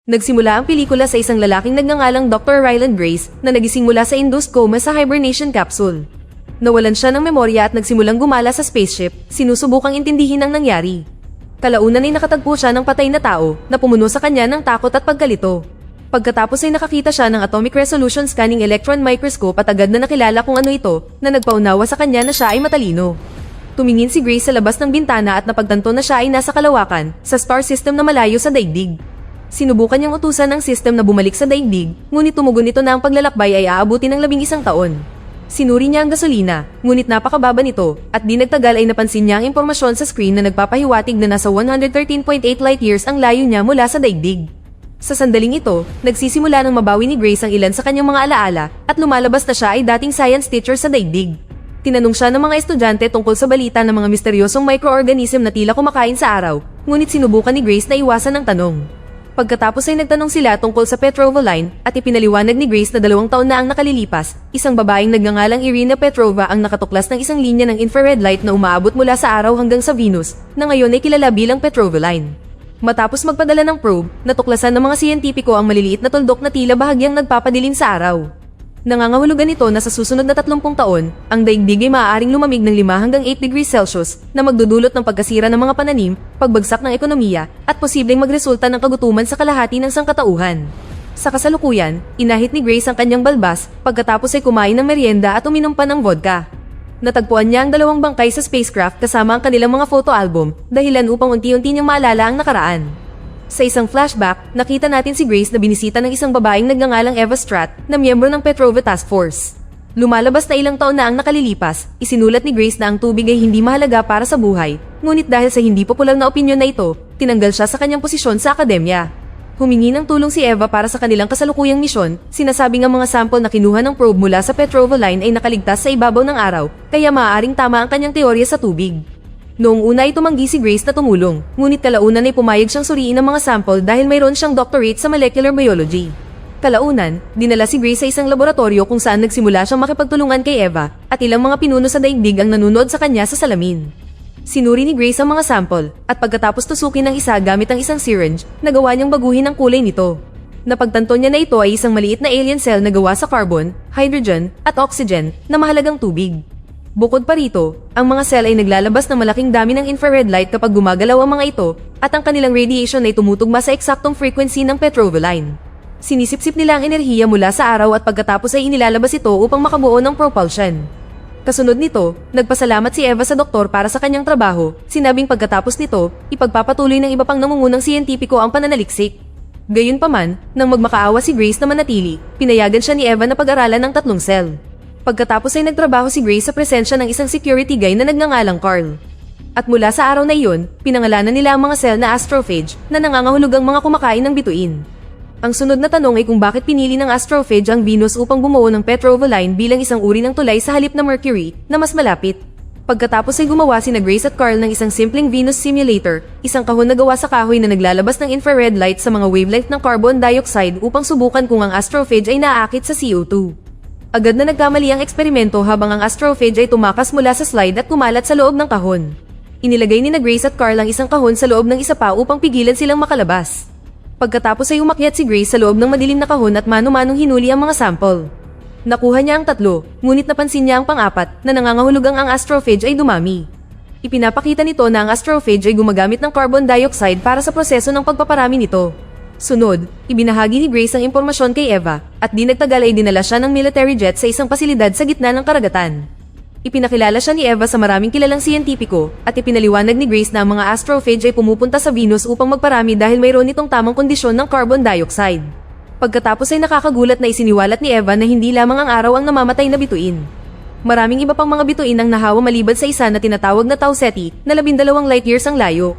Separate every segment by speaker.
Speaker 1: Nagsimula ang pelikula sa isang lalaking nagngangalang Dr. Ryland Grace na nagising mula sa induced coma sa hibernation capsule. Nawalan siya ng memorya at nagsimulang gumala sa spaceship, sinusubukang intindihin ang nangyari. Kalaunan ay nakatagpo siya ng patay na tao na pumuno sa kanya ng takot at pagkalito. Pagkatapos ay nakakita siya ng atomic resolution scanning electron microscope at agad na nakilala kung ano ito na nagpaunawa sa kanya na siya ay matalino. Tumingin si Grace sa labas ng bintana at napagtanto na siya ay nasa kalawakan sa star system na malayo sa daigdig. Sinubukan niyang utusan ng system na bumalik sa daigdig, ngunit tumugon ito na ang paglalakbay ay aabuti ng 11 taon. Sinuri niya ang gasolina, ngunit napakababa nito, at di nagtagal ay napansin niya ang impormasyon sa screen na nagpapahiwatig na nasa 113.8 light years ang layo niya mula sa daigdig. Sa sandaling ito, nagsisimula ng mabawi ni Grace ang ilan sa kanyang mga alaala at lumalabas na siya ay dating science teacher sa daigdig. Tinanong siya ng mga estudyante tungkol sa balita ng mga misteryosong microorganism na tila kumakain sa araw, ngunit sinubukan ni Grace na iwasan ang tanong. Pagkatapos ay nagtanong sila tungkol sa Petrova Line at ipinaliwanag ni Grace na 2 taon na ang nakalilipas, isang babaeng nagngangalang Irina Petrova ang nakatuklas ng isang linya ng infrared light na umaabot mula sa araw hanggang sa Venus, na ngayon ay kilala bilang Petrova Line. Matapos magpadala ng probe, natuklasan ng mga siyentipiko ang maliliit na tuldok na tila bahagyang nagpapadilim sa araw. Nangangahulugan ito na sa susunod na 30 taon, ang daigdig ay maaaring lumamig ng 5 hanggang 8 degrees Celsius na magdudulot ng pagkasira ng mga pananim, pagbagsak ng ekonomiya, at posibleng magresulta ng kagutuman sa kalahati ng sangkatauhan. Sa kasalukuyan, inahit ni Grace ang kanyang balbas pagkatapos ay kumain ng merienda at uminom pa ng vodka. Natagpuan niya ang 2 bangkay sa spacecraft kasama ang kanilang mga photo album, dahilan upang unti-unti niyang maalala ang nakaraan. Sa isang flashback, nakita natin si Grace na binisita ng isang babaeng nagngangalang Eva Stratt na miyembro ng Petrova Task Force. Lumalabas na ilang taon na ang nakalilipas, isinulat ni Grace na ang tubig ay hindi mahalaga para sa buhay, ngunit dahil sa hindi popular na opinyon na ito, tinanggal siya sa kanyang posisyon sa akademya. Humingi ng tulong si Eva para sa kanilang kasalukuyang misyon, sinasabing ang mga sample na kinuha ng probe mula sa Petrova Line ay nakaligtas sa ibabaw ng araw, kaya maaaring tama ang kanyang teorya sa tubig. Noong una ay tumanggi si Grace na tumulong, ngunit kalaunan ay pumayag siyang suriin ang mga sample dahil mayroon siyang doctorate sa molecular biology. Kalaunan, dinala si Grace sa isang laboratorio kung saan nagsimula siyang makipagtulungan kay Eva, at ilang mga pinuno sa daigdig ang nanonood sa kanya sa salamin. Sinuri ni Grace ang mga sample, at pagkatapos tusukin ng isa gamit ang isang syringe, nagawa niyang baguhin ang kulay nito. Napagtanto niya na ito ay isang maliit na alien cell na gawa sa carbon, hydrogen, at oxygen na mahalagang tubig. Bukod pa rito, ang mga cell ay naglalabas ng malaking dami ng infrared light kapag gumagalaw ang mga ito, at ang kanilang radiation ay tumutugma sa eksaktong frequency ng Petrova Line. Sinisipsip nila ang enerhiya mula sa araw at pagkatapos ay inilalabas ito upang makabuo ng propulsion. Kasunod nito, nagpasalamat si Eva sa doktor para sa kanyang trabaho, sinabing pagkatapos nito, ipagpapatuloy ng iba pang nangungunang siyentipiko ang pananaliksik. Gayunpaman, nang magmakaawa si Grace na manatili, pinayagan siya ni Eva na pag-aralan ng 3 cell. Pagkatapos ay nagtrabaho si Grace sa presensya ng isang security guy na nagngangalang Carl. At mula sa araw na iyon, pinangalanan nila ang mga cell na astrophage na nangangahulugang mga kumakain ng bituin. Ang sunod na tanong ay kung bakit pinili ng astrophage ang Venus upang bumuo ng Petrova Line bilang isang uri ng tulay sa halip na Mercury na mas malapit. Pagkatapos ay gumawa sina Grace at Carl ng isang simpleng Venus simulator, isang kahon na gawa sa kahoy na naglalabas ng infrared light sa mga wavelength ng carbon dioxide upang subukan kung ang astrophage ay naaakit sa CO2. Agad na nagkamali ang eksperimento habang ang astrophage ay tumakas mula sa slide at kumalat sa loob ng kahon. Inilagay ni Grace at Carl ang isang kahon sa loob ng isa pa upang pigilan silang makalabas. Pagkatapos ay umakyat si Grace sa loob ng madilim na kahon at mano-manong hinuli ang mga sample. Nakuha niya ang 3, ngunit napansin niya ang pang-4 na nangangahulugang ang astrophage ay dumami. Ipinapakita nito na ang astrophage ay gumagamit ng carbon dioxide para sa proseso ng pagpaparami nito. Sunod, ibinahagi ni Grace ang impormasyon kay Eva, at di nagtagal ay dinala siya ng military jet sa isang pasilidad sa gitna ng karagatan. Ipinakilala siya ni Eva sa maraming kilalang siyentipiko, at ipinaliwanag ni Grace na ang mga astrophage ay pumupunta sa Venus upang magparami dahil mayroon itong tamang kondisyon ng carbon dioxide. Pagkatapos ay nakakagulat na isiniwalat ni Eva na hindi lamang ang araw ang namamatay na bituin. Maraming iba pang mga bituin ang nahawa maliban sa isa na tinatawag na Tau Ceti na 12 light years ang layo.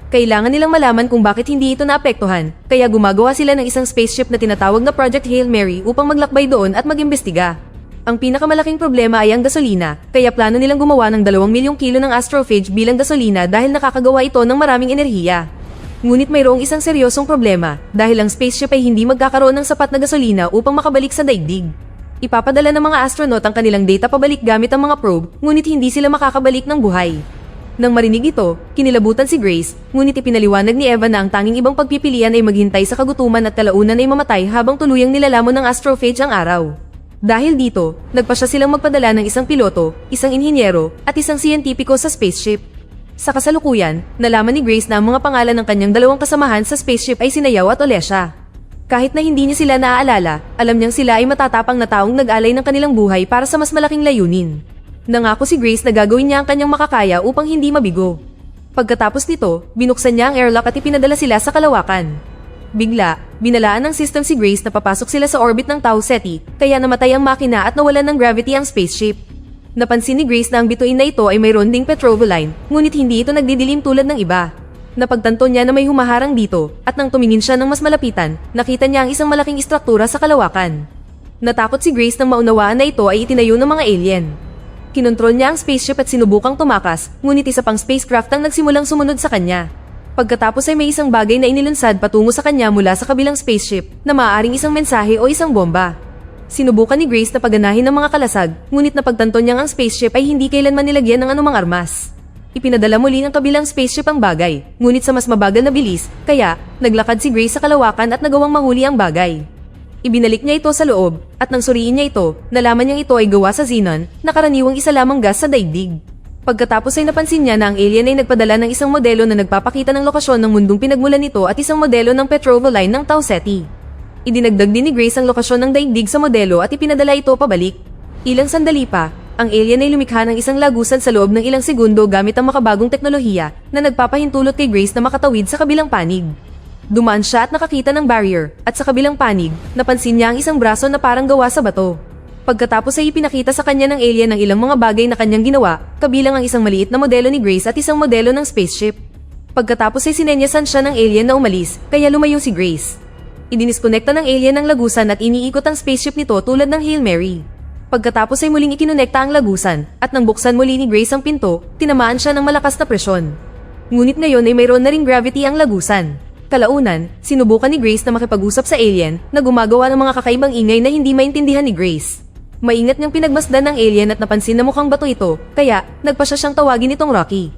Speaker 1: Kailangan nilang malaman kung bakit hindi ito naapektuhan, kaya gumagawa sila ng isang spaceship na tinatawag na Project Hail Mary upang maglakbay doon at mag-imbestiga. Ang pinakamalaking problema ay ang gasolina, kaya plano nilang gumawa ng 2 milyong kilo ng astrophage bilang gasolina dahil nakakagawa ito ng maraming enerhiya. Ngunit mayroong isang seryosong problema, dahil ang spaceship ay hindi magkakaroon ng sapat na gasolina upang makabalik sa daigdig. Ipapadala ng mga astronaut ang kanilang data pabalik gamit ang mga probe, ngunit hindi sila makakabalik ng buhay. Nang marinig ito, kinilabutan si Grace, ngunit ipinaliwanag ni Eva na ang tanging ibang pagpipilian ay maghintay sa kagutuman at kalaunan ay mamatay habang tuluyang nilalamon ng astrophage ang araw. Dahil dito, nagpasya silang magpadala ng isang piloto, isang inhinyero, at isang siyentipiko sa spaceship. Sa kasalukuyan, nalaman ni Grace na ang mga pangalan ng kanyang dalawang kasamahan sa spaceship ay sina Yao at Olesya. Kahit na hindi niya sila naaalala, alam niyang sila ay matatapang na taong nag-alay ng kanilang buhay para sa mas malaking layunin. Nangako si Grace na gagawin niya ang kanyang makakaya upang hindi mabigo. Pagkatapos nito, binuksan niya ang airlock at ipinadala sila sa kalawakan. Bigla, binalaan ng system si Grace na papasok sila sa orbit ng Tau Ceti, kaya namatay ang makina at nawalan ng gravity ang spaceship. Napansin ni Grace na ang bituin na ito ay mayroon ding petroleum, ngunit hindi ito nagdidilim tulad ng iba. Napagtanto niya na may humaharang dito, at nang tumingin siya ng mas malapitan, nakita niya ang isang malaking istruktura sa kalawakan. Natakot si Grace nang maunawaan na ito ay itinayo ng mga alien. Kinontrol niya ang spaceship at sinubukang tumakas, ngunit isa pang spacecraft ang nagsimulang sumunod sa kanya. Pagkatapos ay may isang bagay na inilunsad patungo sa kanya mula sa kabilang spaceship na maaaring isang mensahe o isang bomba. Sinubukan ni Grace na paganahin ng mga kalasag, ngunit napagtanto niyang ang spaceship ay hindi kailanman nilagyan ng anumang armas. Ipinadala muli ng kabilang spaceship ang bagay, ngunit sa mas mabagal na bilis, kaya naglakad si Grace sa kalawakan at nagawang mahuli ang bagay. Ibinalik niya ito sa loob, at nang suriin niya ito, nalaman niyang ito ay gawa sa xenon, na karaniwang isa lamang gas sa daigdig. Pagkatapos ay napansin niya na ang alien ay nagpadala ng isang modelo na nagpapakita ng lokasyon ng mundong pinagmulan nito at isang modelo ng petroleum ng Tau Ceti. Idinagdag din ni Grace ang lokasyon ng daigdig sa modelo at ipinadala ito pabalik. Ilang sandali pa, ang alien ay lumikha ng isang lagusan sa loob ng ilang segundo gamit ang makabagong teknolohiya na nagpapahintulot kay Grace na makatawid sa kabilang panig. Dumaan siya at nakakita ng barrier, at sa kabilang panig, napansin niya ang isang braso na parang gawa sa bato. Pagkatapos ay ipinakita sa kanya ng alien ang ilang mga bagay na kanyang ginawa, kabilang ang isang maliit na modelo ni Grace at isang modelo ng spaceship. Pagkatapos ay sinenyasan siya ng alien na umalis, kaya lumayo si Grace. Idiniskonekta ng alien ang lagusan at iniikot ang spaceship nito tulad ng Hail Mary. Pagkatapos ay muling ikinonekta ang lagusan, at nang buksan muli ni Grace ang pinto, tinamaan siya ng malakas na presyon. Ngunit ngayon ay mayroon na ring gravity ang lagusan. Kalaunan, sinubukan ni Grace na makipag-usap sa alien na gumagawa ng mga kakaibang ingay na hindi maintindihan ni Grace. Maingat niyang pinagmasdan ng alien at napansin na mukhang bato ito, kaya nagpasya siyang tawagin itong Rocky.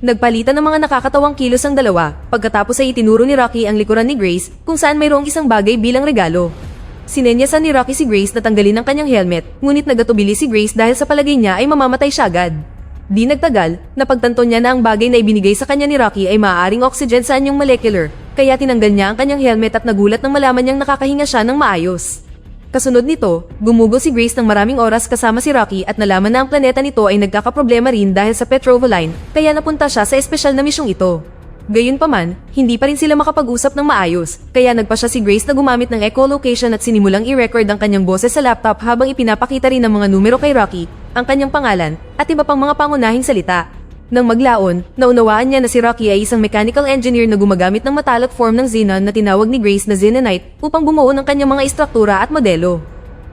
Speaker 1: Nagpalitan ng mga nakakatawang kilos ang dalawa, pagkatapos ay itinuro ni Rocky ang likuran ni Grace kung saan mayroong isang bagay bilang regalo. Sinenyasan ni Rocky si Grace na tanggalin ang kanyang helmet, ngunit nagatubili si Grace dahil sa palagay niya ay mamamatay siya agad. Di nagtagal, napagtanto niya na ang bagay na ibinigay sa kanya ni Rocky ay maaaring oxygen sa anyong molecular, kaya tinanggal niya ang kanyang helmet at nagulat nang malaman niyang nakakahinga siya ng maayos. Kasunod nito, gumugol si Grace ng maraming oras kasama si Rocky at nalaman na ang planeta nito ay nagkakaproblema rin dahil sa petroleum, kaya napunta siya sa espesyal na misyong ito. Gayunpaman, hindi pa rin sila makapag-usap ng maayos, kaya nagpasya si Grace na gumamit ng echolocation at sinimulang i-record ang kanyang boses sa laptop habang ipinapakita rin ng mga numero kay Rocky, ang kanyang pangalan, at iba pang mga pangunahing salita. Nang maglaon, naunawaan niya na si Rocky ay isang mechanical engineer na gumagamit ng metallic form ng xenon na tinawag ni Grace na xenonite upang bumuo ng kanyang mga istruktura at modelo.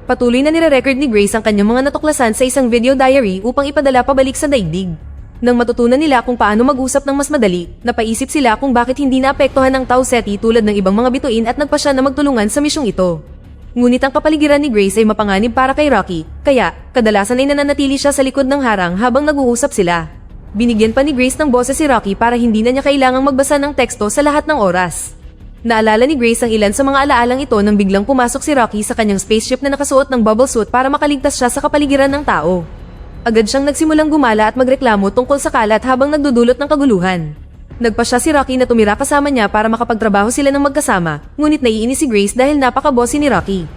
Speaker 1: Patuloy na nire-record ni Grace ang kanyang mga natuklasan sa isang video diary upang ipadala pabalik sa daigdig. Nang matutunan nila kung paano mag-usap ng mas madali, napaisip sila kung bakit hindi naapektuhan ng Tau Ceti tulad ng ibang mga bituin at nagpasya na magtulungan sa misyong ito. Ngunit ang kapaligiran ni Grace ay mapanganib para kay Rocky, kaya kadalasan ay nananatili siya sa likod ng harang habang nag-uusap sila. Binigyan pa ni Grace ng boses si Rocky para hindi na niya kailangang magbasa ng teksto sa lahat ng oras. Naalala ni Grace ang ilan sa mga alaalang ito nang biglang pumasok si Rocky sa kanyang spaceship na nakasuot ng bubble suit para makaligtas siya sa kapaligiran ng tao. Agad siyang nagsimulang gumala at magreklamo tungkol sa kalat habang nagdudulot ng kaguluhan. Nagpasya si Rocky na tumira kasama niya para makapagtrabaho sila ng magkasama, ngunit naiinis si Grace dahil napaka-bossy ni Rocky.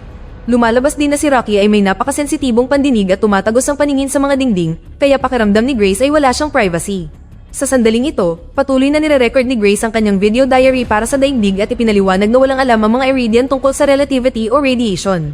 Speaker 1: Lumalabas din na si Rocky ay may napakasensitibong pandinig at tumatagos ang paningin sa mga dingding, kaya pakiramdam ni Grace ay wala siyang privacy. Sa sandaling ito, patuloy na nire-record ni Grace ang kanyang video diary para sa daigdig at ipinaliwanag na walang alam ang mga Iridian tungkol sa relativity o radiation.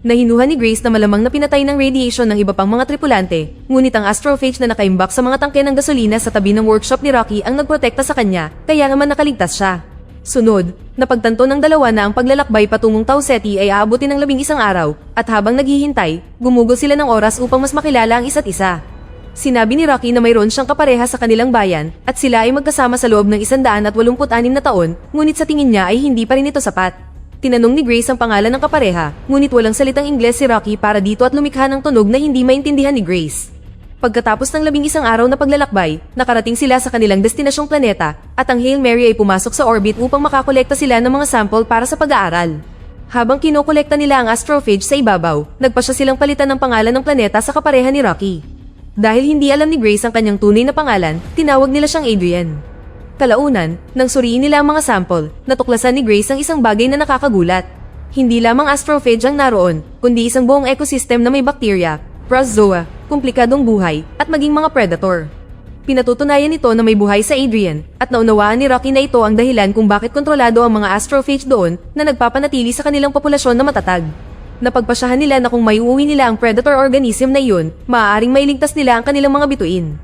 Speaker 1: Nahinuhan ni Grace na malamang napinatay ng radiation ng iba pang mga tripulante, ngunit ang astrophage na nakaimbak sa mga tangke ng gasolina sa tabi ng workshop ni Rocky ang nagprotekta sa kanya, kaya naman nakaligtas siya. Sunod, napagtanto ng dalawa na ang paglalakbay patungong Tau Ceti ay aabutin ng 11 araw, at habang naghihintay, gumugol sila ng oras upang mas makilala ang isa't isa. Sinabi ni Rocky na mayroon siyang kapareha sa kanilang bayan, at sila ay magkasama sa loob ng 186 na taon, ngunit sa tingin niya ay hindi pa rin ito sapat. Tinanong ni Grace ang pangalan ng kapareha, ngunit walang salitang Ingles si Rocky para dito at lumikha ng tunog na hindi maintindihan ni Grace. Pagkatapos ng 11 araw na paglalakbay, nakarating sila sa kanilang destinasyong planeta at ang Hail Mary ay pumasok sa orbit upang makakolekta sila ng mga sample para sa pag-aaral. Habang kinokolekta nila ang astrophage sa ibabaw, nagpasya silang palitan ng pangalan ng planeta sa kapareha ni Rocky. Dahil hindi alam ni Grace ang kanyang tunay na pangalan, tinawag nila siyang Adrian. Kalaunan, nang suriin nila ang mga sample, natuklasan ni Grace ang isang bagay na nakakagulat. Hindi lamang astrophage ang naroon, kundi isang buong ecosystem na may bakterya, protozoa, komplikadong buhay, at maging mga predator. Pinatutunayan nito na may buhay sa Adrian, at naunawaan ni Rocky na ito ang dahilan kung bakit kontrolado ang mga astrophage doon na nagpapanatili sa kanilang populasyon na matatag. Napagpasyahan nila na kung maiuwi nila ang predator organism na iyon, maaaring mailigtas nila ang kanilang mga bituin.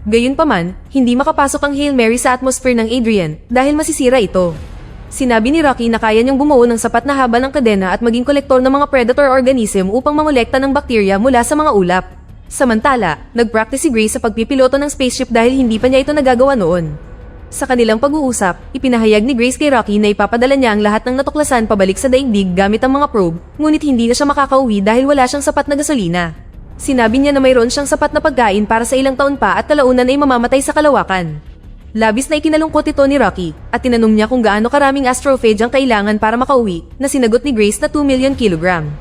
Speaker 1: Gayunpaman, hindi makapasok ang Hail Mary sa atmosphere ng Adrian dahil masisira ito. Sinabi ni Rocky na kaya niyang bumuo ng sapat na haba ng kadena at maging kolektor ng mga predator organism upang mangolekta ng bakterya mula sa mga ulap. Samantala, nag-practice si Grace sa pagpipiloto ng spaceship dahil hindi pa niya ito nagagawa noon. Sa kanilang pag-uusap, ipinahayag ni Grace kay Rocky na ipapadala niya ang lahat ng natuklasan pabalik sa daigdig gamit ang mga probe, ngunit hindi na siya makakauwi dahil wala siyang sapat na gasolina. Sinabi niya na mayroon siyang sapat na pagkain para sa ilang taon pa at kalaunan ay mamamatay sa kalawakan. Labis na ikinalungkot ito ni Rocky at tinanong niya kung gaano karaming astrophage ang kailangan para makauwi, na sinagot ni Grace na 2 million kilogram.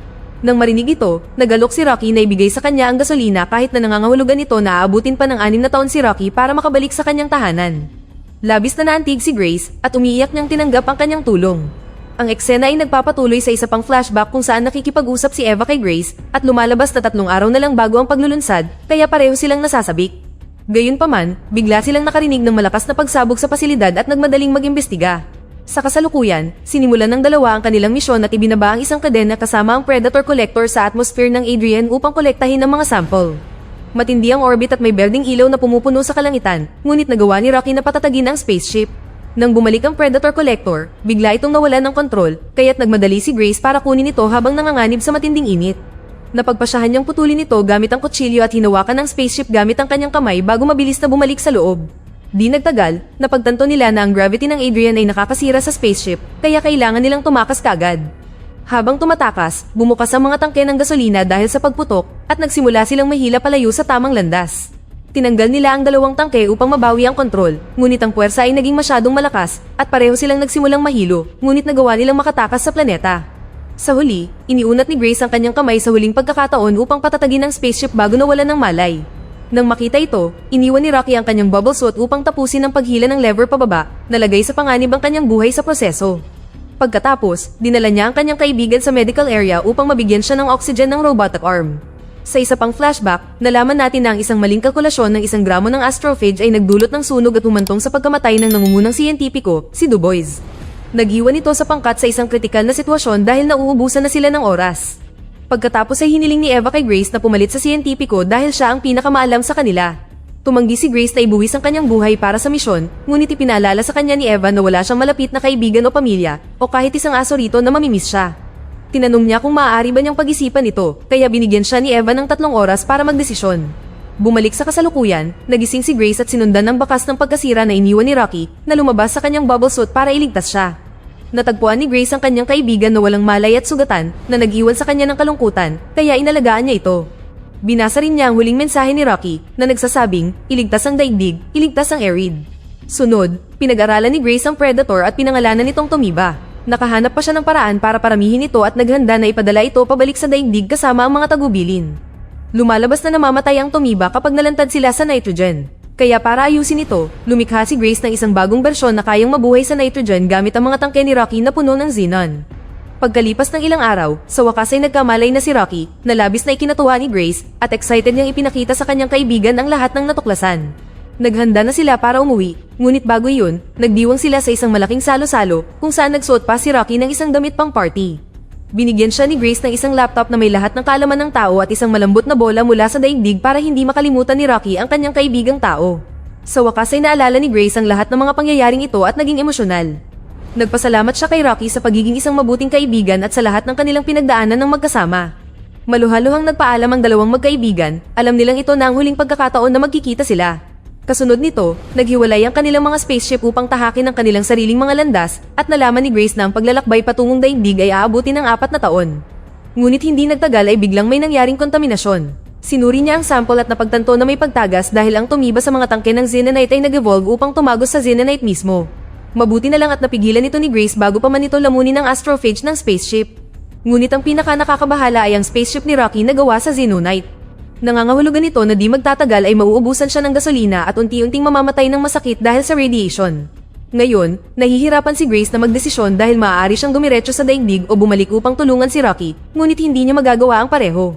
Speaker 1: Nang marinig ito, nagalok si Rocky na ibigay sa kanya ang gasolina kahit na nangangahulugan ito na aabutin pa ng 6 na taon si Rocky para makabalik sa kanyang tahanan. Labis na naantig si Grace at umiiyak niyang tinanggap ang kanyang tulong. Ang eksena ay nagpapatuloy sa isa pang flashback kung saan nakikipag-usap si Eva kay Grace at lumalabas na 3 araw na lang bago ang paglulunsad, kaya pareho silang nasasabik. Gayunpaman, bigla silang nakarinig ng malakas na pagsabog sa pasilidad at nagmadaling mag-imbestiga. Sa kasalukuyan, sinimulan ng dalawa ang kanilang misyon at ibinaba ang isang kadena kasama ang Predator Collector sa atmosphere ng Adrian upang kolektahin ang mga sample. Matindi ang orbit at may berdeng ilaw na pumupuno sa kalangitan, ngunit nagawa ni Rocky na patatagin ang spaceship. Nang bumalik ang Predator Collector, bigla itong nawalan ng kontrol, kaya't nagmadali si Grace para kunin ito habang nanganganib sa matinding init. Napagpasyahan niyang putulin ito gamit ang kutsilyo at hinawakan ang spaceship gamit ang kanyang kamay bago mabilis na bumalik sa loob. Di nagtagal, napagtanto nila na ang gravity ng Adrian ay nakakasira sa spaceship, kaya kailangan nilang tumakas kaagad. Habang tumatakas, bumukas ang mga tangke ng gasolina dahil sa pagputok at nagsimula silang mahila palayo sa tamang landas. Tinanggal nila ang 2 tangke upang mabawi ang kontrol, ngunit ang puwersa ay naging masyadong malakas at pareho silang nagsimulang mahilo, ngunit nagawa nilang makatakas sa planeta. Sa huli, iniunat ni Grace ang kanyang kamay sa huling pagkakataon upang patatagin ang spaceship bago nawalan ng malay. Nang makita ito, iniwan ni Rocky ang kanyang bubble suit upang tapusin ang paghila ng lever pababa, nalagay sa panganib ang kanyang buhay sa proseso. Pagkatapos, dinala niya ang kanyang kaibigan sa medical area upang mabigyan siya ng oxygen ng robotic arm. Sa isa pang flashback, nalaman natin na ang isang maling kalkulasyon ng 1 gramo ng astrophage ay nagdulot ng sunog at humantong sa pagkamatay ng nangungunang siyentipiko, si Dubois. Nag-iwan ito sa pangkat sa isang kritikal na sitwasyon dahil nauubusan na sila ng oras. Pagkatapos ay hiniling ni Eva kay Grace na pumalit sa siyentipiko dahil siya ang pinakamaalam sa kanila. Tumanggi si Grace na ibuwis ang kanyang buhay para sa misyon, ngunit ipinaalala sa kanya ni Eva na wala siyang malapit na kaibigan o pamilya, o kahit isang aso rito na mamimiss siya. Tinanong niya kung maaari ba niyang pag-isipan ito, kaya binigyan siya ni Eva ng 3 oras para magdesisyon. Bumalik sa kasalukuyan, nagising si Grace at sinundan ng bakas ng pagkasira na iniwan ni Rocky na lumabas sa kanyang bubble suit para iligtas siya. Natagpuan ni Grace ang kanyang kaibigan na walang malay at sugatan na nag-iwan sa kanya ng kalungkutan, kaya inalagaan niya ito. Binasa rin niya ang huling mensahe ni Rocky na nagsasabing, iligtas ang daigdig, iligtas ang Arid. Sunod, pinag-aralan ni Grace ang Predator at pinangalanan nitong Tomiba. Nakahanap pa siya ng paraan para paramihin ito at naghanda na ipadala ito pabalik sa daigdig kasama ang mga tagubilin. Lumalabas na namamatay ang Tomiba kapag nalantad sila sa nitrogen. Kaya para ayusin ito, lumikha si Grace ng isang bagong bersyon na kayang mabuhay sa nitrogen gamit ang mga tangke ni Rocky na puno ng xenon. Pagkalipas ng ilang araw, sa wakas ay nagkamalay na si Rocky, na labis na ikinatuwa ni Grace at excited niyang ipinakita sa kanyang kaibigan ang lahat ng natuklasan. Naghanda na sila para umuwi, ngunit bago iyon, nagdiwang sila sa isang malaking salo-salo kung saan nagsuot pa si Rocky ng isang damit pang party. Binigyan siya ni Grace ng isang laptop na may lahat ng kaalaman ng tao at isang malambot na bola mula sa daigdig para hindi makalimutan ni Rocky ang kanyang kaibigang tao. Sa wakas ay naalala ni Grace ang lahat ng mga pangyayaring ito at naging emosyonal. Nagpasalamat siya kay Rocky sa pagiging isang mabuting kaibigan at sa lahat ng kanilang pinagdaanan ng magkasama. Maluhaluhang nagpaalam ang 2 magkaibigan, alam nilang ito na ang huling pagkakataon na magkikita sila. Kasunod nito, naghiwalay ang kanilang mga spaceship upang tahakin ang kanilang sariling mga landas at nalaman ni Grace na ang paglalakbay patungong daigdig ay aabutin ng 4 na taon. Ngunit hindi nagtagal ay biglang may nangyaring kontaminasyon. Sinuri niya ang sample at napagtanto na may pagtagas dahil ang tumiba sa mga tangke ng Xenonite ay nag-evolve upang tumagos sa Xenonite mismo. Mabuti na lang at napigilan ito ni Grace bago pa man ito lamunin ng astrophage ng spaceship. Ngunit ang pinaka-nakakabahala ay ang spaceship ni Rocky na gawa sa Xenonite. Nangangahulugan ito na di magtatagal ay mauubusan siya ng gasolina at unti-unting mamamatay ng masakit dahil sa radiation. Ngayon, nahihirapan si Grace na magdesisyon dahil maaari siyang dumiretso sa daigdig o bumalik upang tulungan si Rocky, ngunit hindi niya magagawa ang pareho.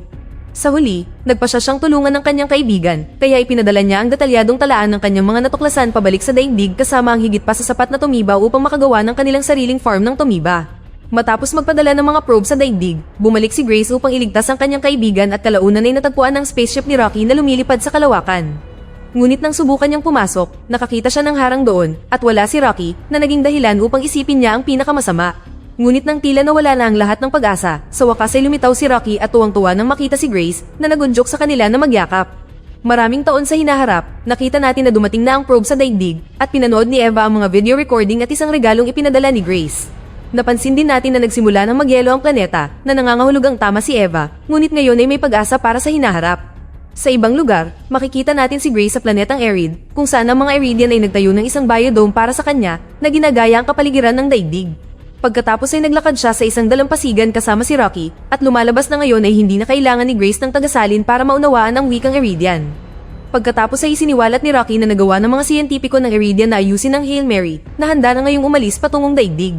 Speaker 1: Sa huli, nagpasya siyang tulungan ng kanyang kaibigan, kaya ipinadala niya ang detalyadong talaan ng kanyang mga natuklasan pabalik sa daigdig kasama ang higit pa sa sapat na tumiba upang makagawa ng kanilang sariling farm ng tumiba. Matapos magpadala ng mga probe sa daigdig, bumalik si Grace upang iligtas ang kanyang kaibigan at kalaunan ay natagpuan ng spaceship ni Rocky na lumilipad sa kalawakan. Ngunit nang subukan niyang pumasok, nakakita siya ng harang doon at wala si Rocky na naging dahilan upang isipin niya ang pinakamasama. Ngunit nang tila nawala na ang lahat ng pag-asa, sa wakas ay lumitaw si Rocky at tuwang-tuwa nang makita si Grace na nagunjok sa kanila na magyakap. Maraming taon sa hinaharap, nakita natin na dumating na ang probe sa daigdig at pinanood ni Eva ang mga video recording at isang regalong ipinadala ni Grace. Napansin din natin na nagsimula ng magyelo ang planeta na nangangahulugang tama si Eva, ngunit ngayon ay may pag-asa para sa hinaharap. Sa ibang lugar, makikita natin si Grace sa planetang Erid, kung saan ang mga Eridian ay nagtayo ng isang biodome para sa kanya na ginagaya ang kapaligiran ng daigdig. Pagkatapos ay naglakad siya sa isang dalampasigan kasama si Rocky at lumalabas na ngayon ay hindi na kailangan ni Grace ng tagasalin para maunawaan ang wikang Eridian. Pagkatapos ay isiniwalat ni Rocky na nagawa ng mga siyentipiko ng Eridian na ayusin ang Hail Mary na handa na ngayong umalis patungong daigdig.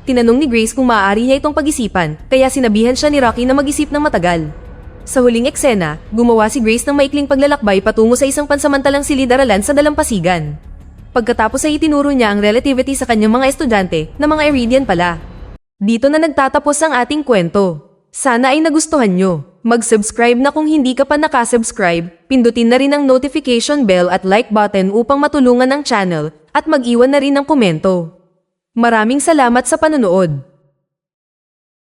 Speaker 1: Tinanong ni Grace kung maaari niya itong pag-isipan, kaya sinabihan siya ni Rocky na mag-isip ng matagal. Sa huling eksena, gumawa si Grace ng maikling paglalakbay patungo sa isang pansamantalang silid-aralan sa dalampasigan. Pagkatapos ay itinuro niya ang relativity sa kanyang mga estudyante na mga Eridian pala. Dito na nagtatapos ang ating kwento. Sana ay nagustuhan nyo. Mag-subscribe na kung hindi ka pa nakasubscribe, pindutin na rin ang notification bell at like button upang matulungan ang channel at mag-iwan na rin ng komento. Maraming salamat sa panonood.